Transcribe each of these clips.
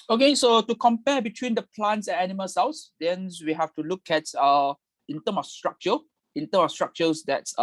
Okay, so to compare between the plants and animal cells, then we have to look at in terms of structure. In terms of structures, that's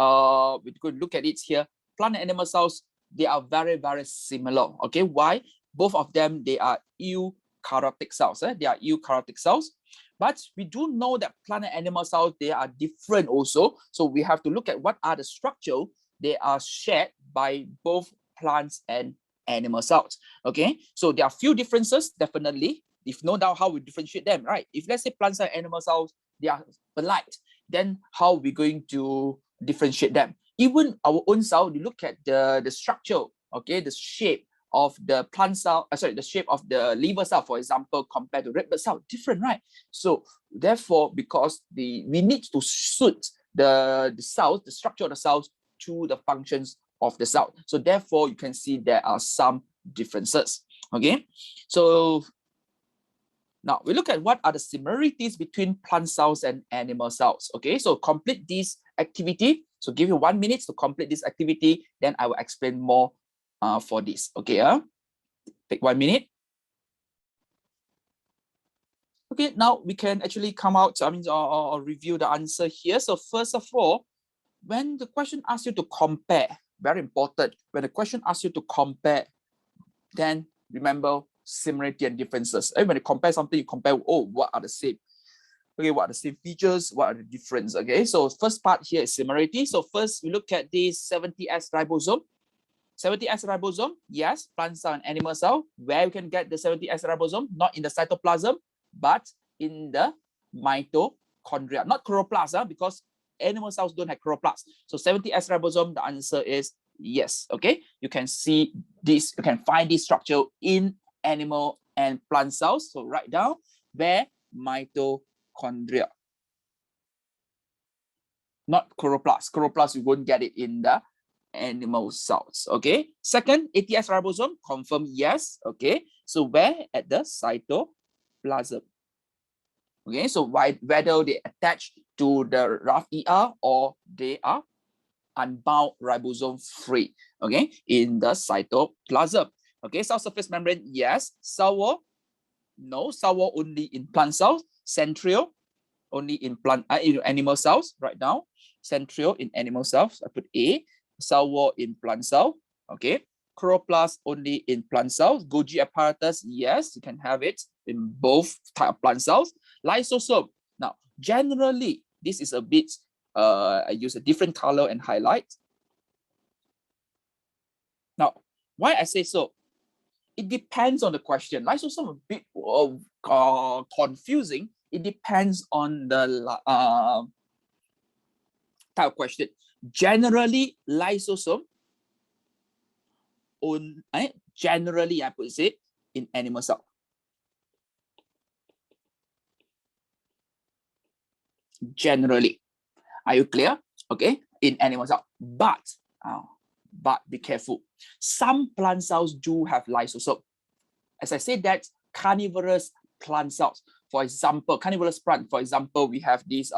we could look at it here. Plant and animal cells, they are very, very similar. Okay, why? Both of them, they are eukaryotic cells. They are eukaryotic cells. But we do know that plant and animal cells, they are different also. So we have to look at what are the structure they are shared by both plants and animal cells. Okay, so there are few differences, definitely. If no doubt how we differentiate them, right? If let's say plants and animal cells, they are alike, then how are we going to differentiate them? Even our own cell, you look at the structure, okay, the shape of the plant cell, the shape of the liver cell, for example, compared to red blood cell, different, right? So therefore, because we need to suit the cells, the structure of the cells to the functions of the cell. So therefore, you can see there are some differences. Okay, so now we look at what are the similarities between plant cells and animal cells. Okay, so complete this activity. So give you 1 minute to complete this activity. Then I will explain more for this. Okay, take 1 minute. Okay, now we can actually come out, or review the answer here. So first of all, when the question asks you to compare, very important, when the question asks you to compare, then remember similarity and differences. And when you compare something, you compare, oh, what are the same? Okay, what are the same features? What are the difference? Okay, so first part here is similarity. So first, we look at this 70S ribosome. 70S ribosome, yes, plant cell and animal cell. Where you can get the 70S ribosome? Not in the cytoplasm, but in the mitochondria. Not chloroplast, because animal cells don't have chloroplast. So 70S ribosome, the answer is yes. Okay, you can see this, you can find this structure in animal and plant cells. So write down where mitochondria. Not chloroplast. Chloroplast, you won't get it in the animal cells. Okay. Second, ATS ribosome, confirm yes. Okay. So where? At the cytoplasm. Okay. So whether they attach to the RAF ER or they are unbound ribosome free. Okay. In the cytoplasm. Okay. Cell surface membrane, yes. Cell wall, no. Cell wall only in plant cells. Centriole only in in animal cells. Right now, centriole in animal cells. I put A. Cell wall in plant cell. Okay. Chloroplast only in plant cells. Golgi apparatus, yes, you can have it in both type of plant cells. Lysosome. Now, generally, this is a bit, I use a different color and highlight. Now, why I say so? It depends on the question. Lysosome a bit confusing. It depends on the type of question. Generally, lysosome generally I put it in animal cell. Generally, are you clear? Okay, in animal cell, but be careful. Some plant cells do have lysosome. As I said, that carnivorous plant cells. For example, carnivorous plant. For example, we have this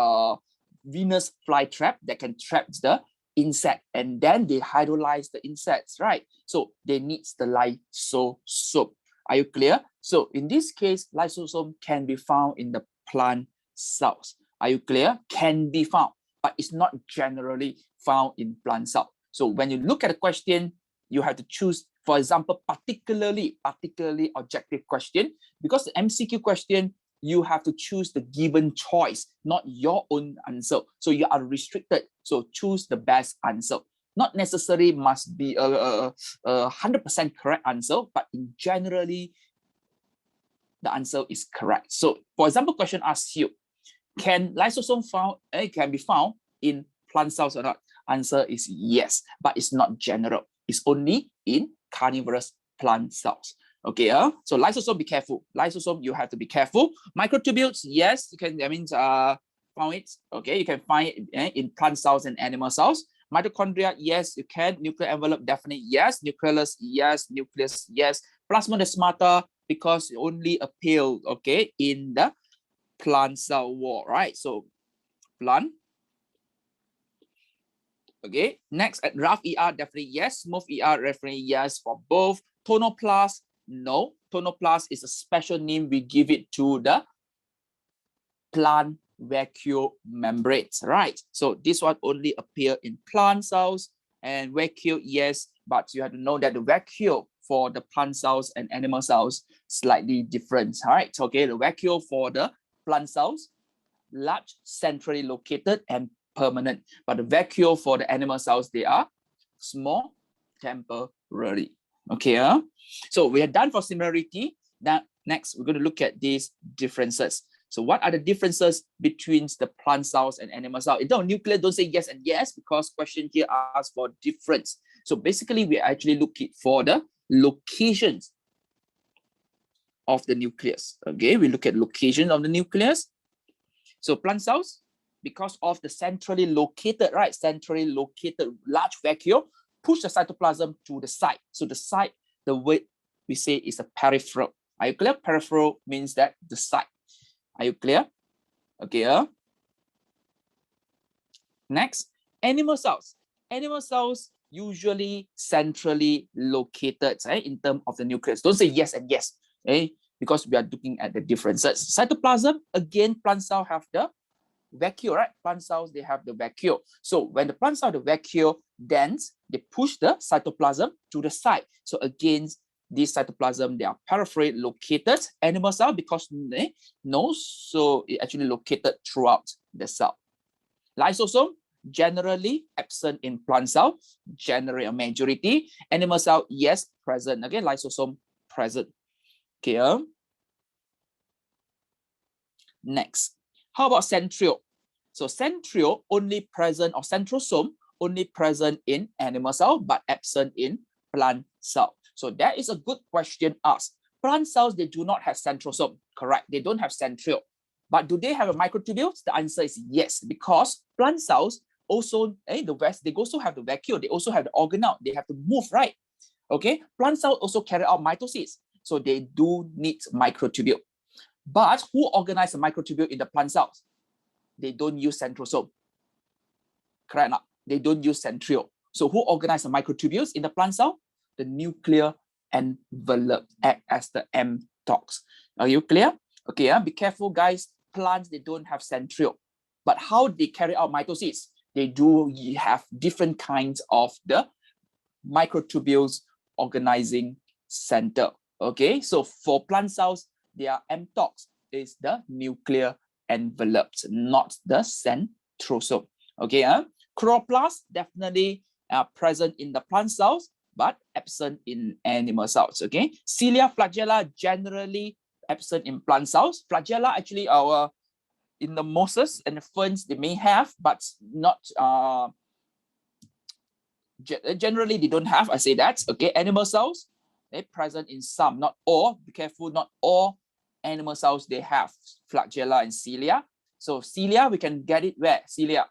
Venus flytrap that can trap the insect, and then they hydrolyze the insects, right? So they need the lysosome. Are you clear? So in this case, lysosome can be found in the plant cells. Are you clear? Can be found, but it's not generally found in plant cells. So when you look at the question, you have to choose, for example, particularly objective question, because the MCQ question, you have to choose the given choice, not your own answer. So you are restricted. So choose the best answer. Not necessarily must be a 100% correct answer, but in generally, the answer is correct. So for example, question asks you, can lysosome can be found in plant cells or not? Answer is yes, but it's not general. It's only in carnivorous plant cells. Okay, so lysosome, be careful. Lysosome, you have to be careful. Microtubules, yes, you can, found it. Okay, you can find it in plant cells and animal cells. Mitochondria, yes, you can. Nuclear envelope, definitely yes. Nucleus, yes. Nucleus, yes. Plasmodesmata, because it only appeal, okay, in the plant cell wall, right? So plant. Okay, next at rough ER, definitely yes. Smooth ER, definitely yes for both. Tonoplast, No, tonoplast is a special name we give it to the plant vacuole membranes, right? So this one only appear in plant cells, and vacuole, yes, but you have to know that the vacuole for the plant cells and animal cells slightly different, all right? Okay, the vacuole for the plant cells, large, centrally located and permanent, but the vacuole for the animal cells, they are small, temporary. Okay, so we are done for similarity. Now next we're going to look at these differences. So what are the differences between the plant cells and animal cells? In terms of nucleus, don't say yes and yes, because question here asks for difference. So basically, we are actually looking for the locations of the nucleus. Okay, we look at location of the nucleus. So plant cells, because of the centrally located, right? Centrally located large vacuole, push the cytoplasm to the side. So the side, the way we say is a peripheral. Are you clear? Peripheral means that the side. Are you clear? Okay. Next, animal cells. Animal cells usually centrally located, right, in terms of the nucleus. Don't say yes and yes, okay? Because we are looking at the differences. Cytoplasm, again, plant cells have the vacuole, right? Plant cells, they have the vacuole. So when the plant cells have the vacuole, then they push the cytoplasm to the side. So again, these cytoplasm, they are peripherally located. Animal cell, because no, so it actually located throughout the cell. Lysosome, generally absent in plant cell, generally a majority. Animal cell, yes, present. Okay, lysosome present. Okay. Next, how about centriole? So centriole only present, or centrosome only present in animal cell but absent in plant cell. So that is a good question asked. Plant cells, they do not have centrosome, correct? They don't have centriole. But do they have a microtubule? The answer is yes, because plant cells also, they also have the vacuole, they also have the organelle, they have to move, right? Okay, plant cells also carry out mitosis, so they do need microtubule. But who organize the microtubule in the plant cells? They don't use centrosome. Correct enough? They don't use centriole. So who organize the microtubules in the plant cell? The nuclear envelope act as the mTOX. Are you clear? Okay, be careful, guys. Plants, they don't have centriole. But how they carry out mitosis? They do have different kinds of the microtubules organizing center. Okay, so for plant cells, their mTOX is the nuclear envelopes, not the centrosome. Okay, chloroplast definitely present in the plant cells, but absent in animal cells. Okay, cilia, flagella generally absent in plant cells. Flagella actually in the mosses and the ferns they may have, but not generally they don't have. I say that. Okay, animal cells, they present in some, not all. Be careful, not all animal cells they have flagella and cilia. So cilia, we can get it where? Cilia.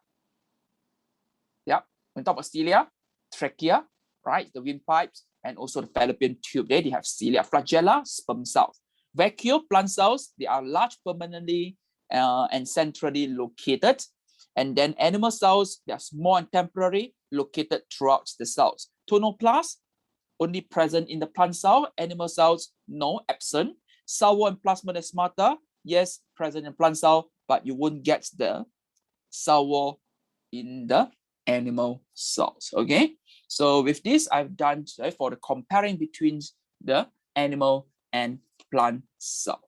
Yep. When we talk about cilia, trachea, right? The windpipes, and also the fallopian tube. They have cilia. Flagella, sperm cells. Vacuole plant cells, they are large, permanently and centrally located. And then animal cells, they are small and temporary, located throughout the cells. Tonoplast, only present in the plant cell. Animal cells, no, absent. Cell wall and plasmodesmata, yes, present in plant cell, but you won't get the cell wall in the animal cells. Okay, so with this, I've done for the comparing between the animal and plant cell.